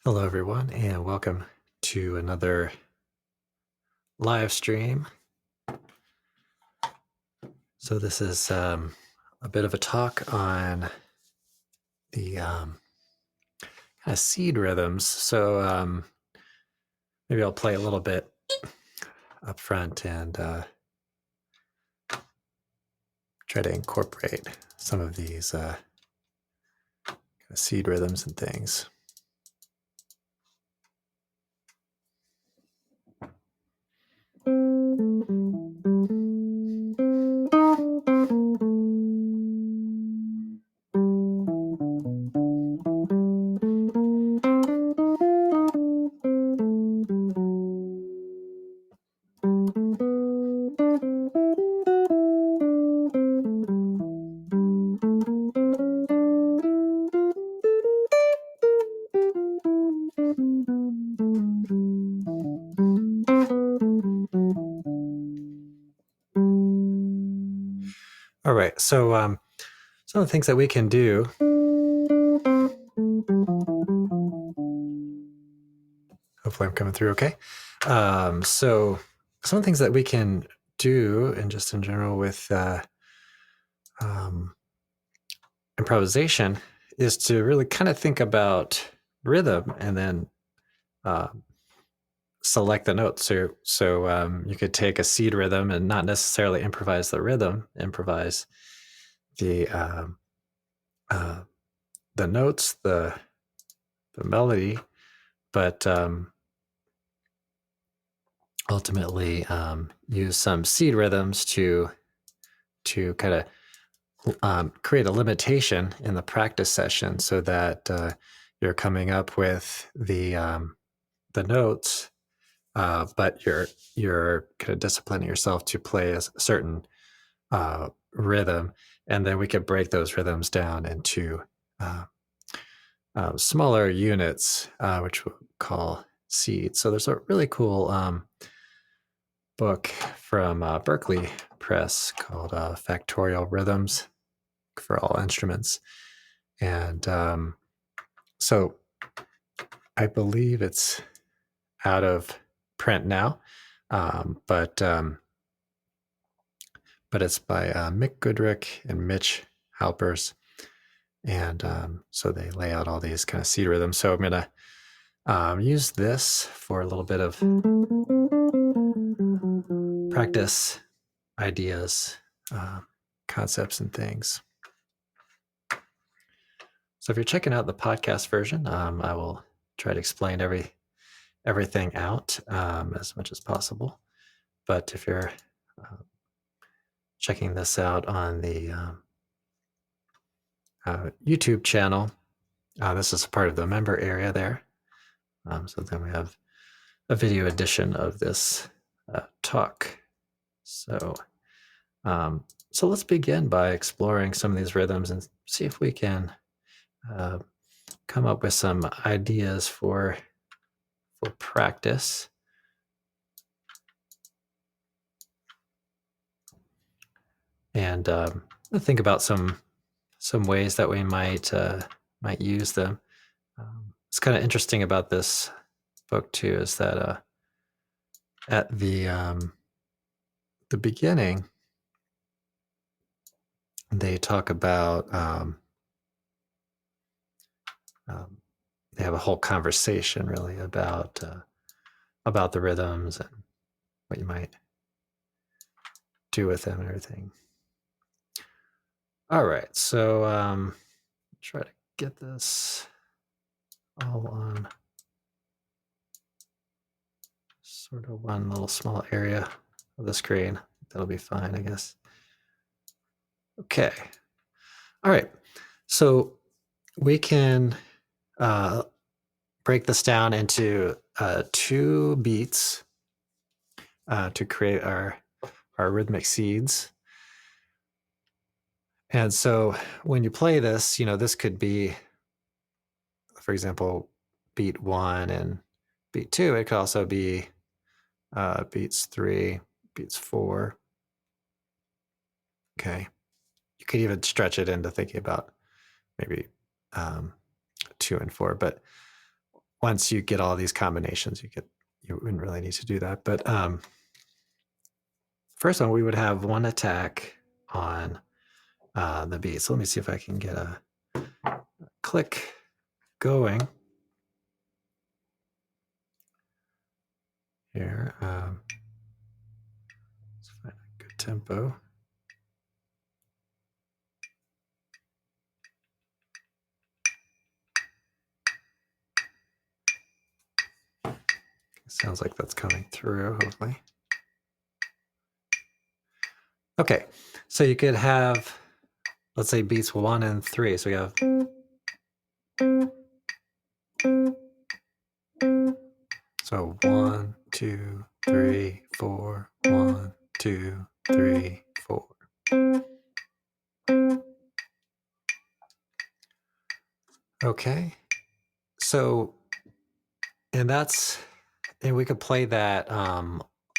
Hello, everyone, and welcome to another live stream. So, this is a bit of a talk on the kind of seed rhythms. So, maybe I'll play a little bit up front and try to incorporate some of these kind of seed rhythms and things. All right, so some of the things that we can do. Hopefully, I'm coming through okay. So, some of the things that we can do, and just in general with improvisation, is to really kind of think about rhythm and then select the notes. So you could take a seed rhythm and not necessarily improvise the rhythm, improvise the notes, the melody, but ultimately use some seed rhythms to kind of create a limitation in the practice session, so that you're coming up with the notes, but you're kind of disciplining yourself to play a certain rhythm, and then we could break those rhythms down into smaller units, which we'll call seeds. So there's a really cool book from Berkeley Press called Factorial Rhythms for All Instruments. And so I believe it's out of print now, but it's by Mick Goodrick and Mitch Halpers. And so they lay out all these kind of seed rhythms. So I'm going to use this for a little bit of practice ideas, concepts, and things. So if you're checking out the podcast version, I will try to explain everything out as much as possible. But if you're checking this out on the YouTube channel, this is part of the member area there. So then we have a video edition of this talk. So let's begin by exploring some of these rhythms and see if we can come up with some ideas for practice. And think about some ways that we might use them. It's kind of interesting about this book too is that at the beginning they talk about they have a whole conversation really about the rhythms and what you might do with them and everything. All right, so try to get this all on sort of one little small area of the screen. That'll be fine, I guess. Okay. All right. So we can break this down into 2 beats to create our rhythmic seeds. And so when you play this, this could be, for example, beat 1 and beat 2. It could also be beats 3, beats 4. Okay. You could even stretch it into thinking about maybe 2 and 4. But once you get all these combinations, you wouldn't really need to do that. But first one, we would have one attack on the beat. So let me see if I can get a click going here. Let's find a good tempo. Sounds like that's coming through, hopefully. Okay, so you could have, let's say, beats 1 and 3. So we have. So 1, 2, 3, 4, 1, 2, 3, 4. Okay, so, and we could play that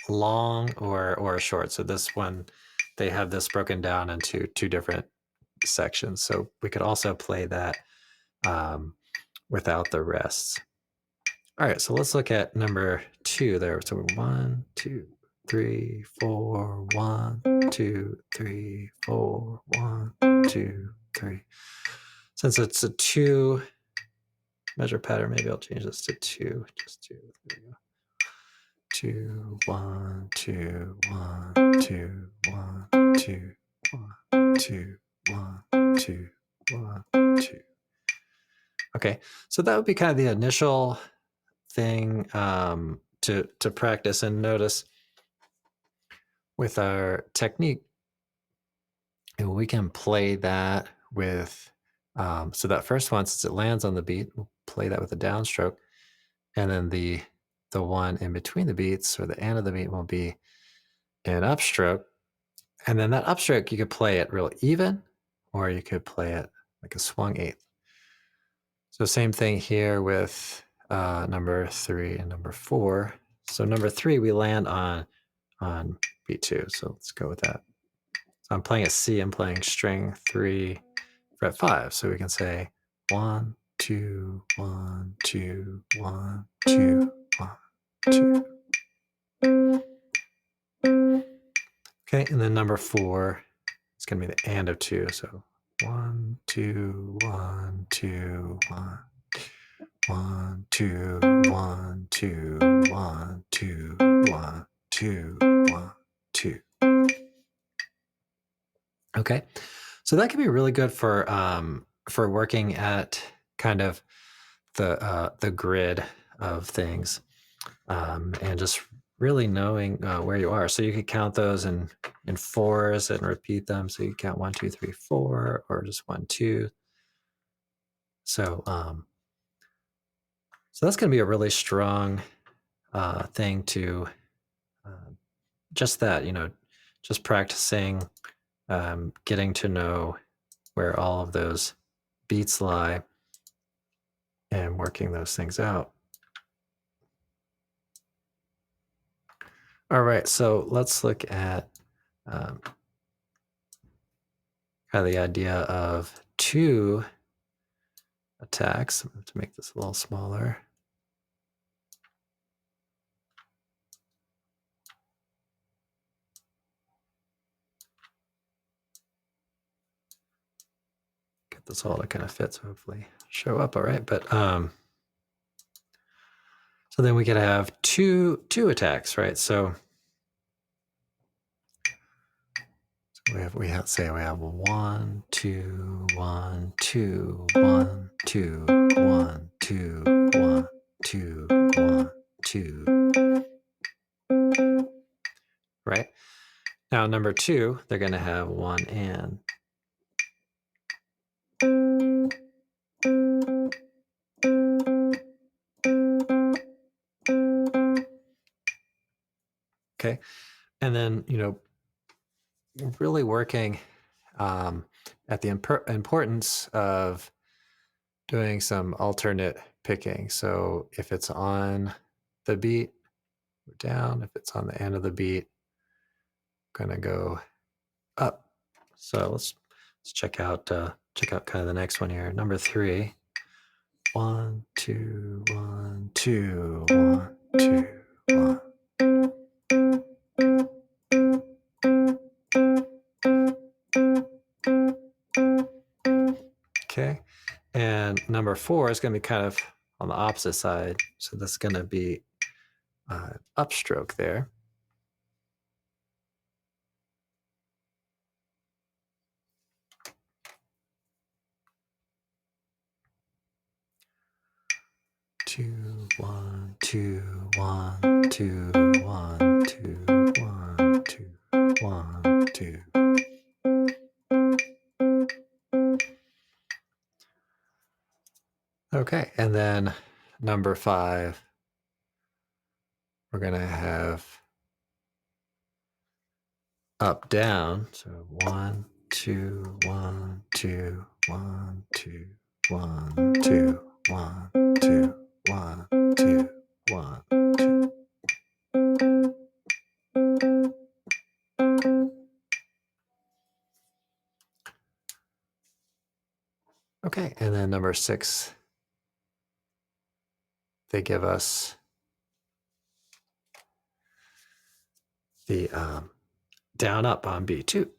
long or short. So this one, they have this broken down into 2 different sections. So we could also play that without the rests. All right, so let's look at number 2 there. So 1, 2, 3, 4, 1, 2, 3, 4, 1, 2, 3. Since it's a 2 measure pattern, maybe I'll change this to 2. Just 2. There we go. 2, 1, 2, 1, 2, 1, 2, 1, 2, 1, 2, 1, 2. Okay, so that would be kind of the initial thing to practice. And notice with our technique, we can play that with so that first one, since it lands on the beat, we'll play that with a downstroke, and then the one in between the beats, or the end of the beat, will be an upstroke. And then that upstroke, you could play it real even, or you could play it like a swung eighth. So same thing here with number 3 and number 4. So number 3, we land on beat 2. So let's go with that. So I'm playing a C, I'm playing string 3, fret 5. So we can say 1, 2, 1, 2, 1, 2, 1, 2. Okay, and then number 4, it's going to be the and of 2. So 1, 2, 1, 2, 1. 1, 2, 1, 2, 1, 2, 1, 2, 1, 2. Okay, so that can be really good for working at kind of the grid of things, and just really knowing where you are. So you could count those in 4s and repeat them. So you count 1, 2, 3, 4, or just 1, 2. So so that's going to be a really strong thing to just that, just practicing, getting to know where all of those beats lie and working those things out. All right, so let's look at kind of the idea of 2 attacks. I'm going to make this a little smaller. Get this all to kind of fit, so hopefully show up all right. But so then we could have two attacks, right? So we have 1, 2, 1, 2, 1, 2, 1, 2, 1, 2, 1, 2. Right? Now number 2, they're going to have 1 and. Okay. And then, really working at the importance of doing some alternate picking. So if it's on the beat, we're down. If it's on the end of the beat, I'm gonna go up. So let's check out kind of the next one here. Number 3. 1, 2, 1, 2, 1, 2, 1. Okay, and number 4 is going to be kind of on the opposite side. So that's going to be upstroke there. Two, 1, 2, 1, 2, 1, 2, 1, 2, 1, 2. Okay, and then number 5, we're going to have up, down. So 1, 2, 1, 2, 1, 2, 1, 2, 1, 2, 1, 2, 1, 2. Okay, and then number 6, they give us the down up on B2.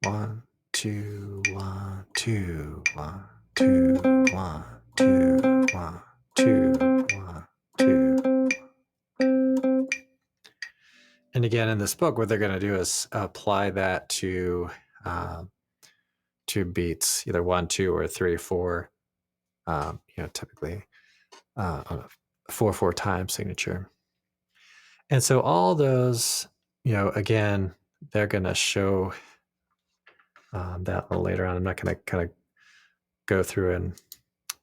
1, 2, 1, 2, 1, 2, 1, 2, 1, 2, 1, 2. And again, in this book, what they're going to do is apply that to beats, either 1, 2, or 3, 4. Typically on a 4/4 time signature. And so all those, again, they're going to show that a little later on. I'm not going to kind of go through and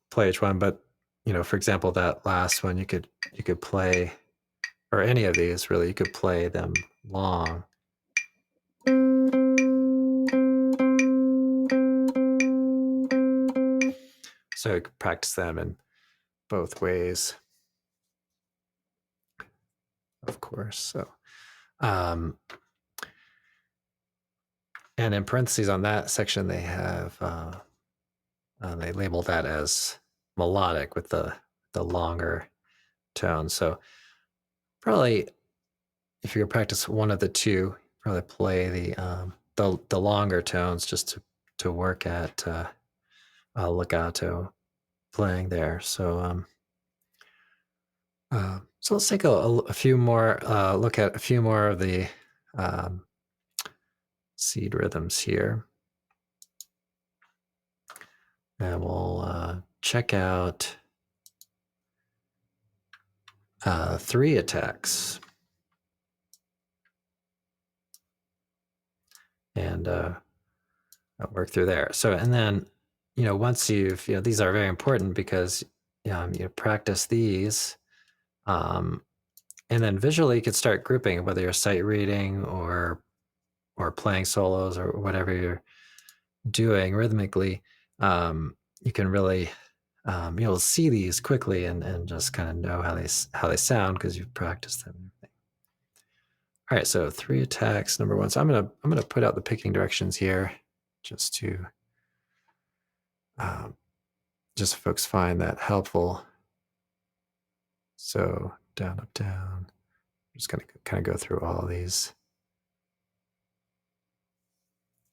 play each one, but for example, that last one you could play, or any of these really, you could play them long. So you could practice them in both ways, of course. So, and in parentheses on that section, they have they label that as melodic with the longer tone. So probably if you're gonna practice one of the two, probably play the longer tones just to work at legato playing there. So so let's take a few more look at a few more of the seed rhythms here, and we'll check out 3 attacks, and I'll work through there. So, and then once you've these are very important because you practice these, and then visually you could start grouping, whether you're sight reading or playing solos or whatever you're doing rhythmically. You can really you'll see these quickly and just kind of know how they sound because you've practiced them. All right, so 3 attacks, number 1. So I'm gonna put out the picking directions here just to just so folks find that helpful. So down, up, down. I'm just gonna kind of go through all of these.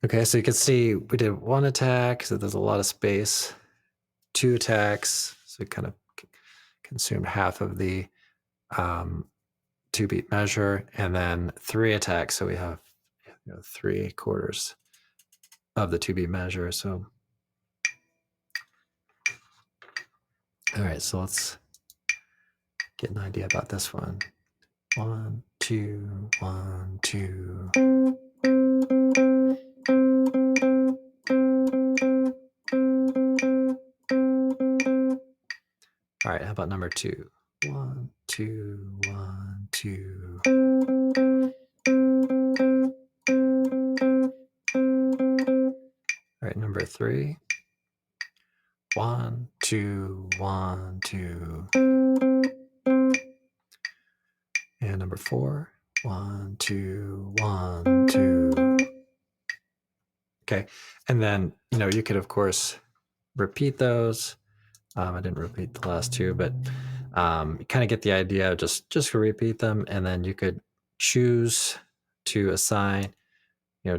Okay, so you can see we did 1 attack, so there's a lot of space. 2 attacks, so it kind of consumed half of the 2-beat measure, and then 3 attacks, so we have 3/4 of the 2-beat measure. So, all right, so let's get an idea about this one. 1, 2, 1, 2. All right, how about number 2? 1, 2, 1, 2. All right, number 3. 1, 2, 1, 2. And number 4. 1, 2, 1, 2. Okay, and then you could of course repeat those. I didn't repeat the last 2, but You kind of get the idea. Just repeat them, and then you could choose to assign,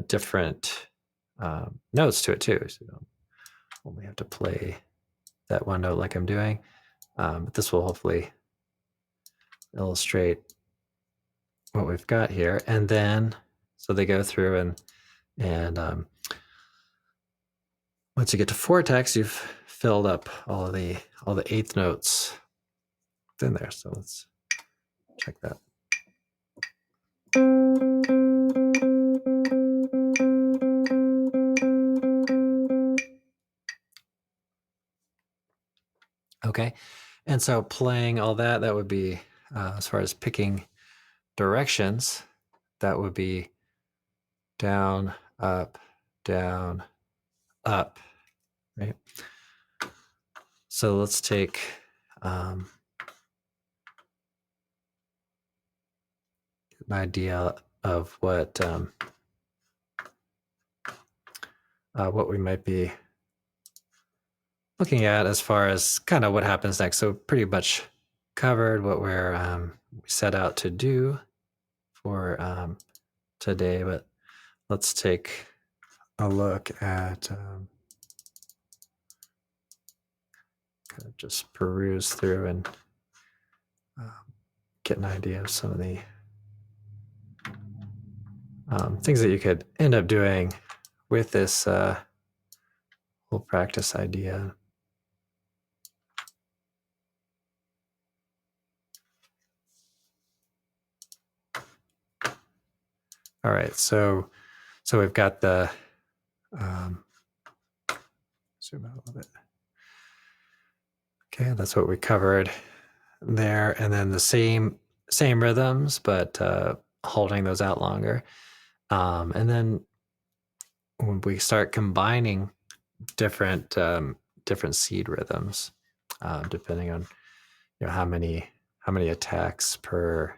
different notes to it too. So you don't only have to play that one note like I'm doing. But this will hopefully illustrate what we've got here. And then, so they go through and once you get to four-text, you've filled up all the eighth notes in there. So let's check that. Okay, and so playing all that would be, as far as picking directions, that would be down, up, right? So let's take an idea of what we might be looking at as far as kind of what happens next. So pretty much covered what we're set out to do for today, but let's take a look at kind of just peruse through and get an idea of some of the things that you could end up doing with this whole practice idea. All right, so we've got the zoom out a little bit. Okay, that's what we covered there, and then the same rhythms, but holding those out longer. And then when we start combining different seed rhythms, depending on how many attacks per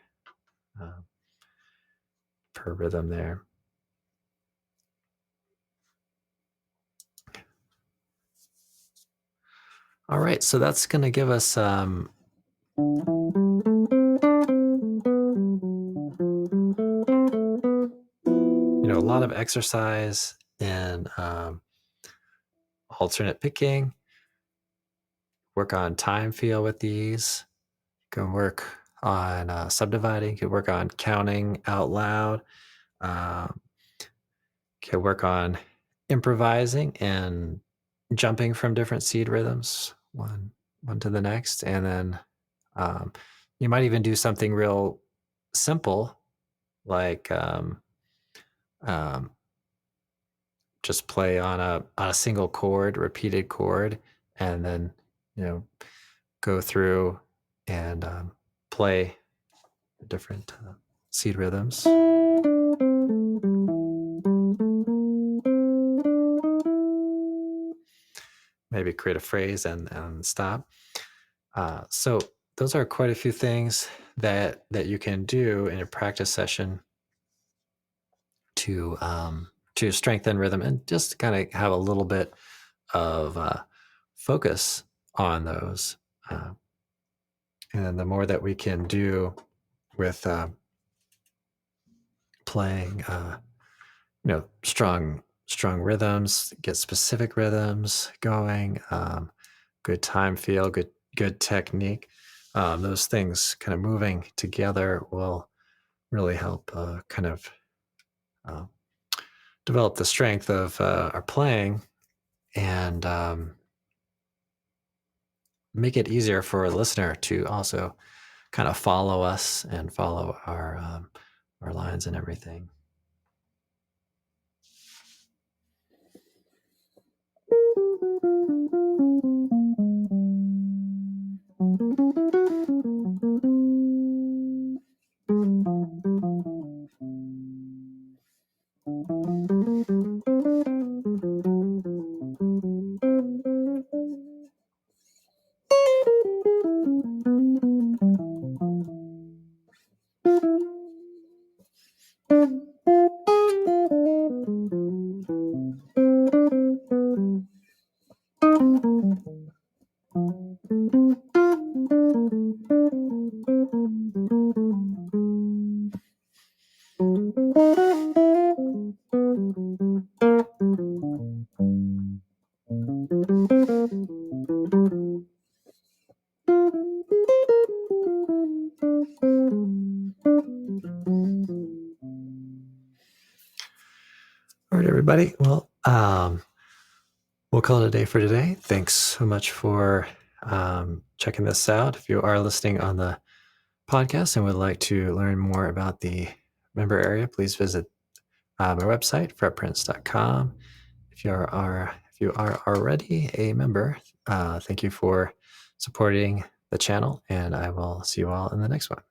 rhythm there. All right, so that's going to give us a lot of exercise in alternate picking. Work on time feel with these. You can work on subdividing. You can work on counting out loud. Can work on improvising and jumping from different seed rhythms, one to the next, and then you might even do something real simple, like just play on a single chord, repeated chord, and then go through and play different seed rhythms. Maybe create a phrase and stop. So those are quite a few things that you can do in a practice session to strengthen rhythm and just kind of have a little bit of focus on those. And the more that we can do with playing, strong rhythms, get specific rhythms going, good time feel, good technique. Those things kind of moving together will really help kind of develop the strength of our playing and make it easier for a listener to also kind of follow us and follow our lines and everything. everybody. Well, we'll call it a day for today. Thanks so much for checking this out. If you are listening on the podcast and would like to learn more about the member area, please visit my website, fretprints.com. If you are already a member, thank you for supporting the channel, and I will see you all in the next one.